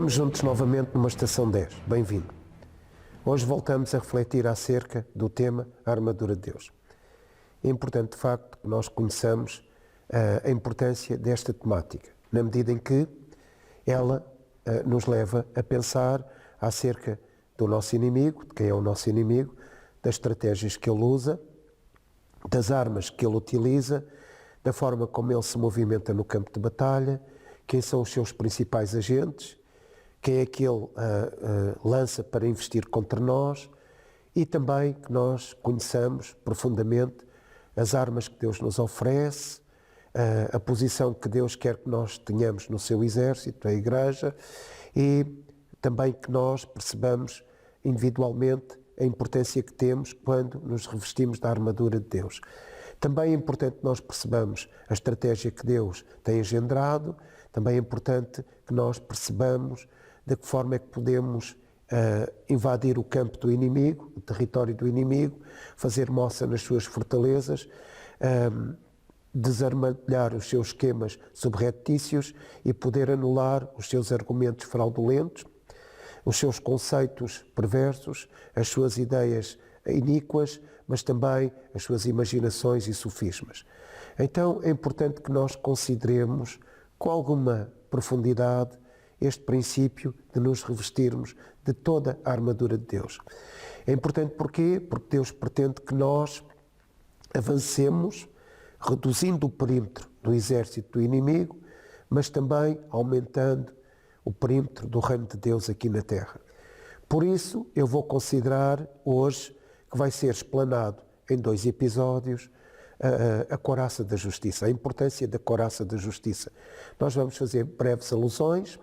Estamos juntos novamente numa Estação 10. Bem-vindo. Hoje voltamos a refletir acerca do tema a armadura de Deus. É importante, de facto, que nós conheçamos a importância desta temática, na medida em que ela nos leva a pensar acerca do nosso inimigo, de quem é o nosso inimigo, das estratégias que ele usa, das armas que ele utiliza, da forma como ele se movimenta no campo de batalha, quem são os seus principais agentes, quem é que ele lança para investir contra nós, e também que nós conheçamos profundamente as armas que Deus nos oferece, a posição que Deus quer que nós tenhamos no seu exército, a Igreja, e também que nós percebamos individualmente a importância que temos quando nos revestimos da armadura de Deus. Também é importante que nós percebamos a estratégia que Deus tem engendrado, também é importante que nós percebamos de que forma é que podemos invadir o campo do inimigo, o território do inimigo, fazer moça nas suas fortalezas, desarmadilhar os seus esquemas subreptícios e poder anular os seus argumentos fraudulentos, os seus conceitos perversos, as suas ideias iníquas, mas também as suas imaginações e sofismas. Então é importante que nós consideremos com alguma profundidade este princípio de nos revestirmos de toda a armadura de Deus. É importante porquê? Porque Deus pretende que nós avancemos, reduzindo o perímetro do exército do inimigo, mas também aumentando o perímetro do reino de Deus aqui na terra. Por isso, eu vou considerar hoje que vai ser explanado em 2 episódios a couraça da justiça, a importância da couraça da justiça. Nós vamos fazer breves alusões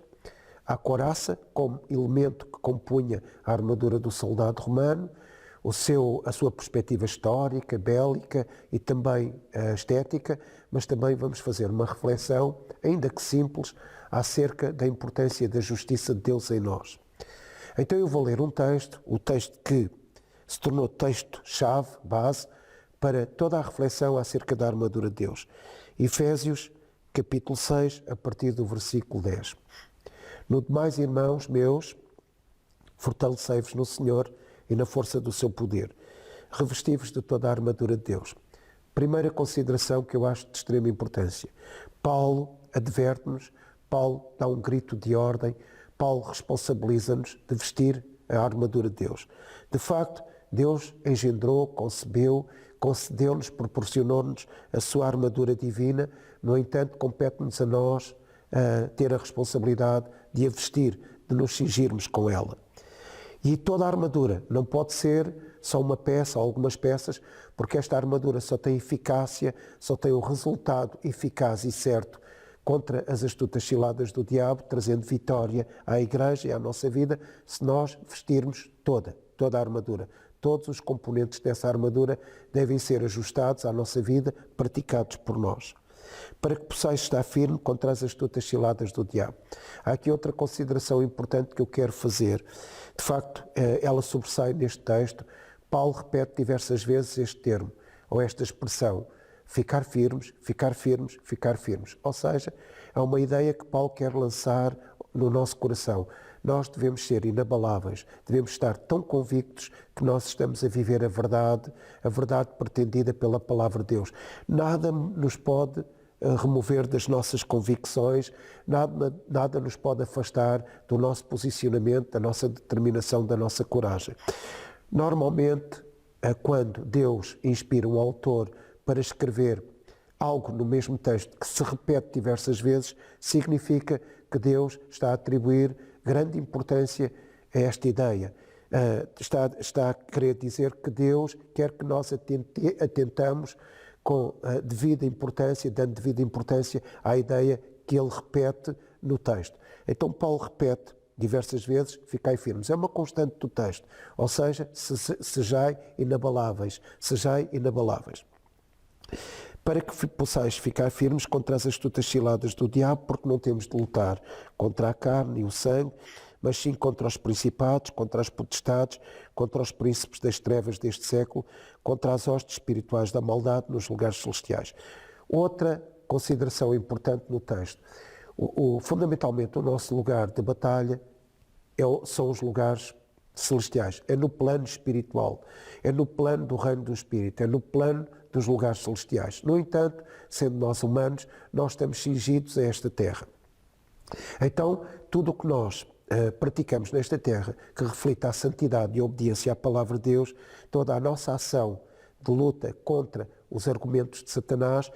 à couraça como elemento que compunha a armadura do soldado romano, a sua perspectiva histórica, bélica e também estética, mas também vamos fazer uma reflexão, ainda que simples, acerca da importância da justiça de Deus em nós. Então eu vou ler um texto, o texto que se tornou texto-chave, base, para toda a reflexão acerca da armadura de Deus. Efésios, capítulo 6, a partir do versículo 10. No demais, irmãos meus, fortalecei-vos no Senhor e na força do seu poder. Revesti-vos de toda a armadura de Deus. Primeira consideração que eu acho de extrema importância. Paulo adverte-nos, Paulo dá um grito de ordem, Paulo responsabiliza-nos de vestir a armadura de Deus. De facto, Deus engendrou, concebeu, concedeu-nos, proporcionou-nos a sua armadura divina, no entanto, compete-nos a nós ter a responsabilidade de a vestir, de nos cingirmos com ela. E toda a armadura não pode ser só uma peça ou algumas peças, porque esta armadura só tem eficácia, só tem um resultado eficaz e certo contra as astutas ciladas do diabo, trazendo vitória à Igreja e à nossa vida, se nós vestirmos toda a armadura. Todos os componentes dessa armadura devem ser ajustados à nossa vida, praticados por nós, para que possais estar firme contra as astutas ciladas do diabo. Há aqui outra consideração importante que eu quero fazer. De facto, ela sobressai neste texto. Paulo repete diversas vezes este termo, ou esta expressão, ficar firmes, ficar firmes, ficar firmes. Ou seja, é uma ideia que Paulo quer lançar no nosso coração. Nós devemos ser inabaláveis, devemos estar tão convictos que nós estamos a viver a verdade pretendida pela palavra de Deus. Nada nos pode remover das nossas convicções, nada nos pode afastar do nosso posicionamento, da nossa determinação, da nossa coragem. Normalmente, quando Deus inspira um autor para escrever algo no mesmo texto que se repete diversas vezes, significa que Deus está a atribuir grande importância a esta ideia. Está a querer dizer que Deus quer que nós atentamos com devida importância, dando devida importância à ideia que ele repete no texto. Então Paulo repete diversas vezes, ficai firmes. É uma constante do texto. Ou seja, sejai inabaláveis. Sejai inabaláveis. Para que possais ficar firmes contra as astutas ciladas do diabo, porque não temos de lutar contra a carne e o sangue, mas sim contra os principados, contra as potestades, contra os príncipes das trevas deste século, contra as hostes espirituais da maldade nos lugares celestiais. Outra consideração importante no texto. Fundamentalmente, o nosso lugar de batalha são os lugares celestiais, é no plano espiritual, é no plano do reino do Espírito, é no plano dos lugares celestiais. No entanto, sendo nós humanos, nós estamos cingidos a esta terra. Então, tudo o que nós praticamos nesta terra, que reflita a santidade e a obediência à palavra de Deus, toda a nossa ação de luta contra os argumentos de Satanás,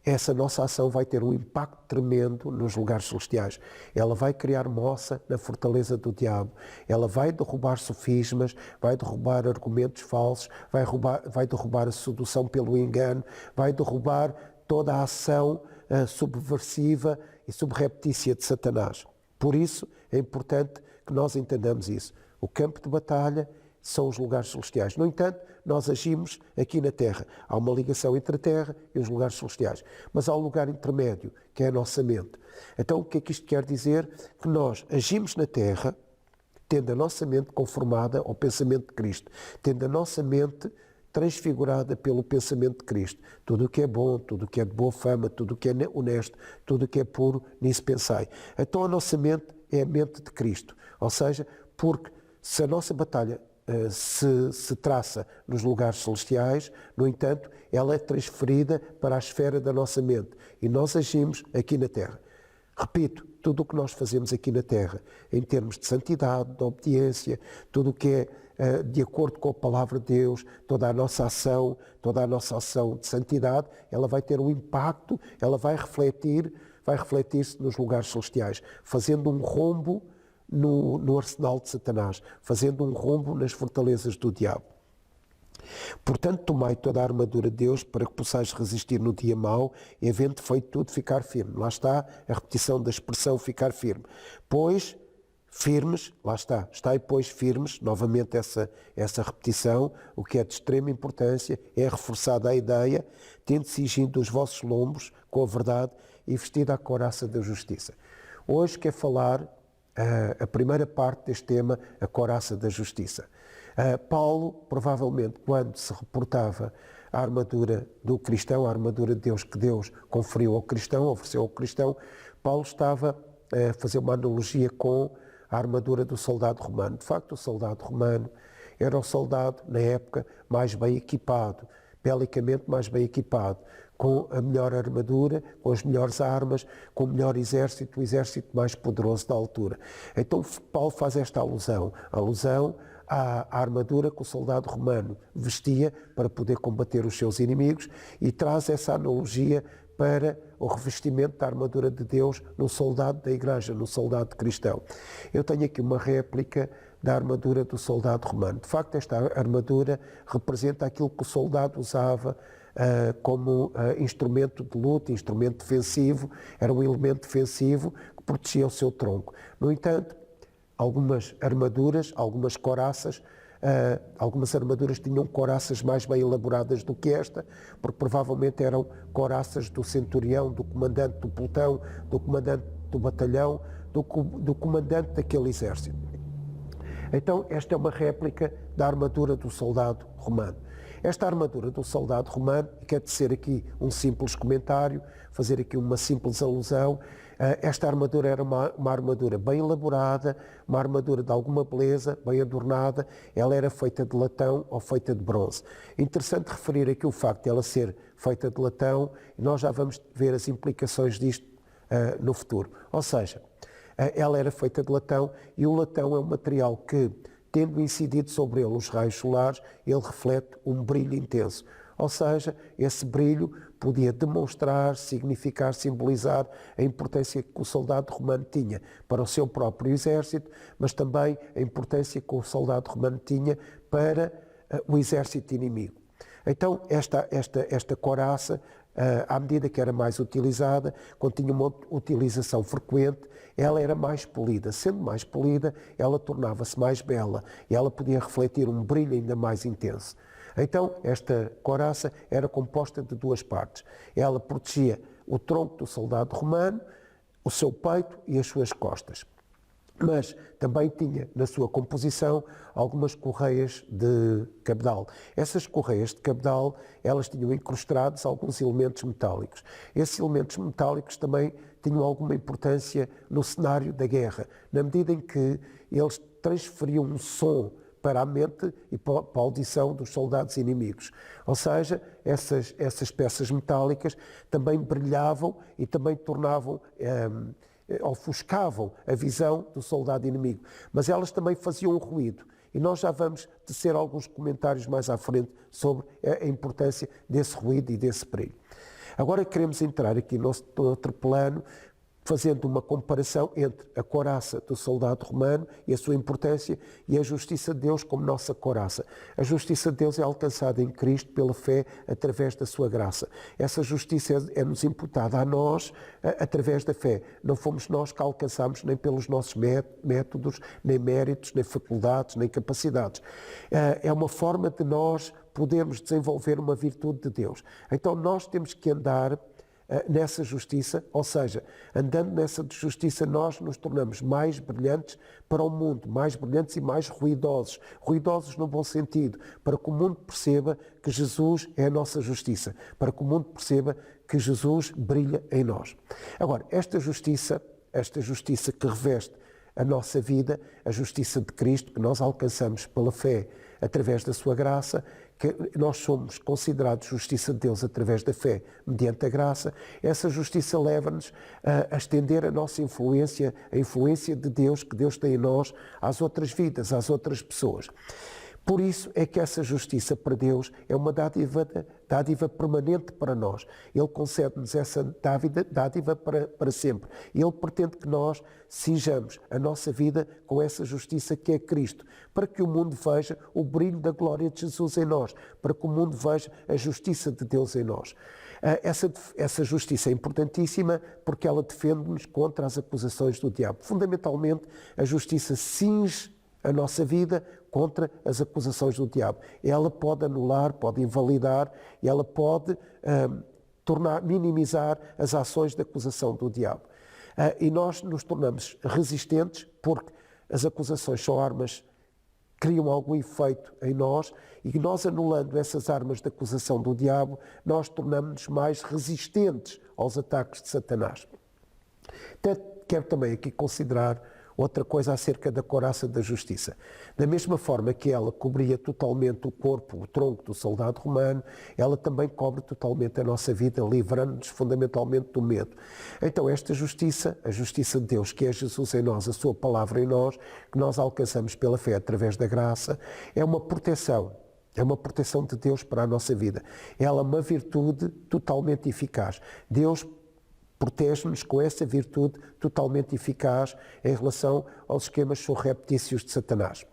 essa nossa ação vai ter um impacto tremendo nos lugares celestiais. Ela vai criar moça na fortaleza do diabo. Ela vai derrubar sofismas, vai derrubar argumentos falsos, vai derrubar a sedução pelo engano, vai derrubar toda a ação subversiva e subreptícia de Satanás. Por isso, é importante que nós entendamos isso. O campo de batalha são os lugares celestiais. No entanto, nós agimos aqui na Terra. Há uma ligação entre a Terra e os lugares celestiais. Mas há um lugar intermédio, que é a nossa mente. Então, o que é que isto quer dizer? Que nós agimos na Terra, tendo a nossa mente conformada ao pensamento de Cristo, tendo a nossa mente transfigurada pelo pensamento de Cristo. Tudo o que é bom, tudo o que é de boa fama, tudo o que é honesto, tudo o que é puro, nisso pensai. Então, a nossa mente é a mente de Cristo. Ou seja, porque se a nossa batalha se traça nos lugares celestiais, no entanto, ela é transferida para a esfera da nossa mente e nós agimos aqui na Terra. Repito, tudo o que nós fazemos aqui na Terra, em termos de santidade, de obediência, tudo o que é de acordo com a palavra de Deus, toda a nossa ação de santidade, ela vai ter um impacto, ela vai refletir-se nos lugares celestiais, fazendo um rombo no arsenal de Satanás, fazendo um rombo nas fortalezas do diabo. Portanto, tomai toda a armadura de Deus para que possais resistir no dia mau e, havendo feito tudo, ficar firme. Lá está a repetição da expressão ficar firme. Pois, firmes, lá está, estai pois firmes, novamente essa repetição, o que é de extrema importância, é reforçada a ideia, tendo cingido os vossos lombos com a verdade e vestida a couraça da justiça. Hoje quero falar a primeira parte deste tema, a couraça da justiça. Paulo, provavelmente, quando se reportava a armadura do cristão, a armadura de Deus que Deus conferiu ao cristão, ofereceu ao cristão, Paulo estava a fazer uma analogia com a armadura do soldado romano. De facto, o soldado romano era o soldado, na época, mais bem equipado, belicamente mais bem equipado, com a melhor armadura, com as melhores armas, com o melhor exército, o exército mais poderoso da altura. Então Paulo faz esta alusão à armadura que o soldado romano vestia para poder combater os seus inimigos e traz essa analogia para o revestimento da armadura de Deus no soldado da igreja, no soldado cristão. Eu tenho aqui uma réplica da armadura do soldado romano. De facto, esta armadura representa aquilo que o soldado usava como instrumento de luta, instrumento defensivo, era um elemento defensivo que protegia o seu tronco. No entanto, algumas armaduras, algumas armaduras tinham couraças mais bem elaboradas do que esta, porque provavelmente eram couraças do centurião, do comandante do pelotão, do comandante do batalhão, do comandante daquele exército. Então, esta é uma réplica da armadura do soldado romano. Esta armadura do soldado romano, quer dizer aqui um simples comentário, fazer aqui uma simples alusão, esta armadura era uma armadura bem elaborada, uma armadura de alguma beleza, bem adornada, ela era feita de latão ou feita de bronze. Interessante referir aqui o facto de ela ser feita de latão, e nós já vamos ver as implicações disto no futuro. Ou seja, ela era feita de latão e o latão é um material que, tendo incidido sobre ele os raios solares, ele reflete um brilho intenso. Ou seja, esse brilho podia demonstrar, significar, simbolizar a importância que o soldado romano tinha para o seu próprio exército, mas também a importância que o soldado romano tinha para o exército inimigo. Então, esta couraça, à medida que era mais utilizada, quando tinha uma utilização frequente, ela era mais polida. Sendo mais polida, ela tornava-se mais bela e ela podia refletir um brilho ainda mais intenso. Então, esta couraça era composta de duas partes. Ela protegia o tronco do soldado romano, o seu peito e as suas costas. mas também tinha na sua composição algumas correias de cabedal. Essas correias de cabedal, elas tinham incrustados alguns elementos metálicos. Esses elementos metálicos também tinham alguma importância no cenário da guerra, na medida em que eles transferiam um som para a mente e para a audição dos soldados inimigos. Ou seja, essas peças metálicas também brilhavam e também tornavam, ofuscavam a visão do soldado inimigo. Mas elas também faziam um ruído. E nós já vamos tecer alguns comentários mais à frente sobre a importância desse ruído e desse brilho. Agora queremos entrar aqui no outro plano, fazendo uma comparação entre a couraça do soldado romano e a sua importância e a justiça de Deus como nossa couraça. A justiça de Deus é alcançada em Cristo pela fé através da sua graça. Essa justiça é-nos imputada a nós através da fé. Não fomos nós que a alcançamos nem pelos nossos métodos, nem méritos, nem faculdades, nem capacidades. É uma forma de nós podermos desenvolver uma virtude de Deus. Então nós temos que andar nessa justiça, ou seja, andando nessa justiça nós nos tornamos mais brilhantes para o mundo, mais brilhantes e mais ruidosos no bom sentido, para que o mundo perceba que Jesus é a nossa justiça, para que o mundo perceba que Jesus brilha em nós. Agora, esta justiça que reveste a nossa vida, a justiça de Cristo, que nós alcançamos pela fé através da sua graça, que nós somos considerados justiça de Deus através da fé, mediante a graça. Essa justiça leva-nos a estender a nossa influência, a influência de Deus, que Deus tem em nós, às outras vidas, às outras pessoas. Por isso é que essa justiça para Deus é uma dádiva permanente para nós. Ele concede-nos essa dádiva para sempre. Ele pretende que nós cinjamos a nossa vida com essa justiça que é Cristo, para que o mundo veja o brilho da glória de Jesus em nós, para que o mundo veja a justiça de Deus em nós. Essa justiça é importantíssima porque ela defende-nos contra as acusações do diabo. Fundamentalmente, a justiça cinge a nossa vida contra as acusações do diabo. Ela pode anular, pode invalidar, e ela pode minimizar as ações de acusação do diabo. E nós nos tornamos resistentes porque as acusações são armas que criam algum efeito em nós, e nós anulando essas armas de acusação do diabo, nós tornamos-nos mais resistentes aos ataques de Satanás. Quero também aqui considerar outra coisa acerca da couraça da justiça. Da mesma forma que ela cobria totalmente o corpo, o tronco do soldado romano, ela também cobre totalmente a nossa vida, livrando-nos fundamentalmente do medo. Então esta justiça, a justiça de Deus, que é Jesus em nós, a sua palavra em nós, que nós alcançamos pela fé através da graça, é uma proteção de Deus para a nossa vida. Ela é uma virtude totalmente eficaz. Deus protege-nos com essa virtude totalmente eficaz em relação aos esquemas surreptícios de Satanás.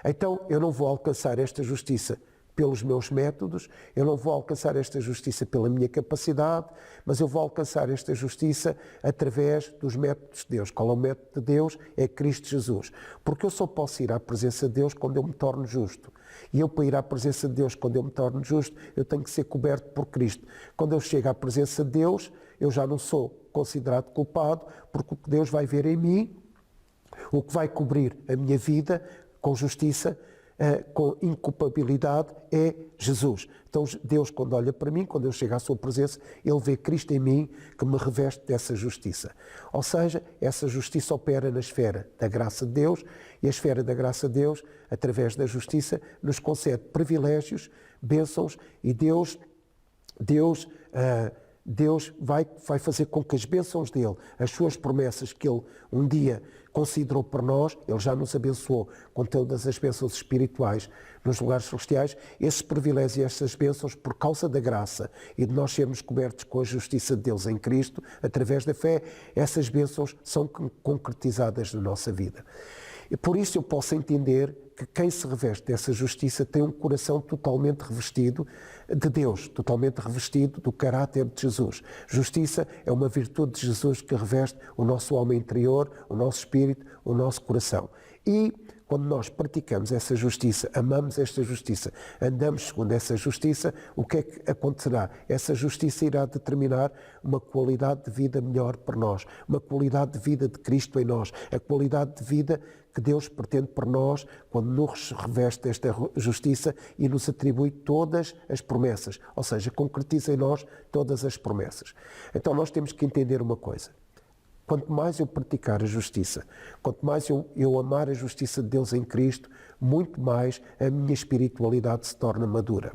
Então, eu não vou alcançar esta justiça pelos meus métodos, eu não vou alcançar esta justiça pela minha capacidade, mas eu vou alcançar esta justiça através dos métodos de Deus. Qual é o método de Deus? É Cristo Jesus. Porque eu só posso ir à presença de Deus quando eu me torno justo. E eu, para ir à presença de Deus quando eu me torno justo, eu tenho que ser coberto por Cristo. Quando eu chego à presença de Deus, eu já não sou considerado culpado, porque o que Deus vai ver em mim, o que vai cobrir a minha vida com justiça, com inculpabilidade, é Jesus. Então Deus, quando olha para mim, quando eu chego à sua presença, Ele vê Cristo em mim, que me reveste dessa justiça. Ou seja, essa justiça opera na esfera da graça de Deus, e a esfera da graça de Deus, através da justiça, nos concede privilégios, bênçãos, e Deus vai fazer com que as bênçãos dele, as suas promessas que ele um dia considerou para nós, ele já nos abençoou com todas as bênçãos espirituais nos lugares celestiais, esses privilégios e essas bênçãos, por causa da graça e de nós sermos cobertos com a justiça de Deus em Cristo, através da fé, essas bênçãos são concretizadas na nossa vida. E por isso eu posso entender que quem se reveste dessa justiça tem um coração totalmente revestido de Deus, totalmente revestido do caráter de Jesus. Justiça é uma virtude de Jesus que reveste o nosso homem interior, o nosso espírito, o nosso coração. E quando nós praticamos essa justiça, amamos esta justiça, andamos segundo essa justiça, o que é que acontecerá? Essa justiça irá determinar uma qualidade de vida melhor para nós, uma qualidade de vida de Cristo em nós, a qualidade de vida que Deus pretende para nós quando nos reveste esta justiça e nos atribui todas as promessas, ou seja, concretiza em nós todas as promessas. Então nós temos que entender uma coisa. Quanto mais eu praticar a justiça, quanto mais eu amar a justiça de Deus em Cristo, muito mais a minha espiritualidade se torna madura.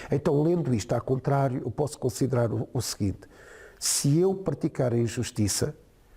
Então, lendo isto ao contrário, eu posso considerar o seguinte: se eu praticar a injustiça,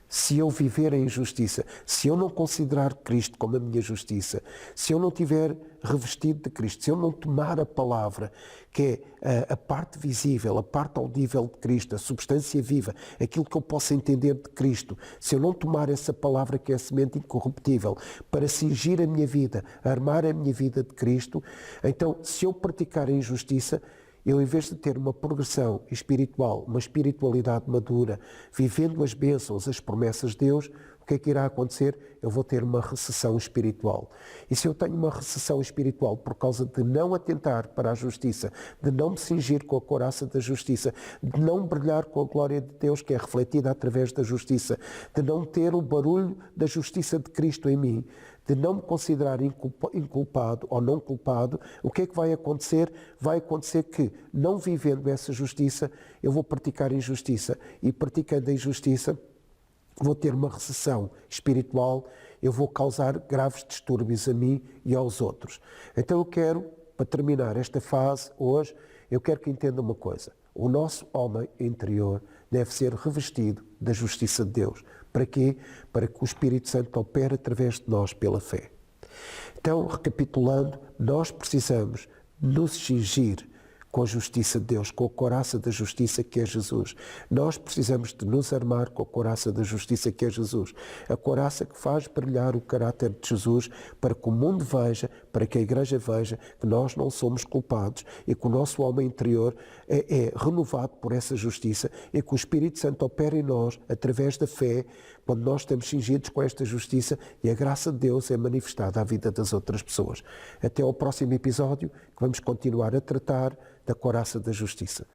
se eu viver a injustiça, se eu não considerar Cristo como a minha justiça, se eu não tiver revestido de Cristo, se eu não tomar a palavra, que é a parte visível, a parte audível de Cristo, a substância viva, aquilo que eu posso entender de Cristo, se eu não tomar essa palavra que é a semente incorruptível para cingir a minha vida, armar a minha vida de Cristo, então se eu praticar a injustiça, eu, em vez de ter uma progressão espiritual, uma espiritualidade madura, vivendo as bênçãos, as promessas de Deus, o que é que irá acontecer? Eu vou ter uma recessão espiritual. E se eu tenho uma recessão espiritual por causa de não atentar para a justiça, de não me cingir com a couraça da justiça, de não brilhar com a glória de Deus que é refletida através da justiça, de não ter o barulho da justiça de Cristo em mim, de não me considerar inculpado ou não culpado, o que é que vai acontecer? Vai acontecer que, não vivendo essa justiça, eu vou praticar injustiça. E praticando a injustiça, vou ter uma recessão espiritual, eu vou causar graves distúrbios a mim e aos outros. Então eu quero, para terminar esta fase hoje, eu quero que entenda uma coisa. O nosso homem interior deve ser revestido da justiça de Deus. Para quê? Para que o Espírito Santo opere através de nós pela fé. Então, recapitulando, nós precisamos nos cingir com a justiça de Deus, com a couraça da justiça que é Jesus. Nós precisamos de nos armar com a couraça da justiça que é Jesus. A couraça que faz brilhar o caráter de Jesus para que o mundo veja, para que a Igreja veja que nós não somos culpados e que o nosso homem interior é renovado por essa justiça e que o Espírito Santo opera em nós através da fé, quando nós estamos cingidos com esta justiça e a graça de Deus é manifestada à vida das outras pessoas. Até ao próximo episódio, que vamos continuar a tratar da couraça da justiça.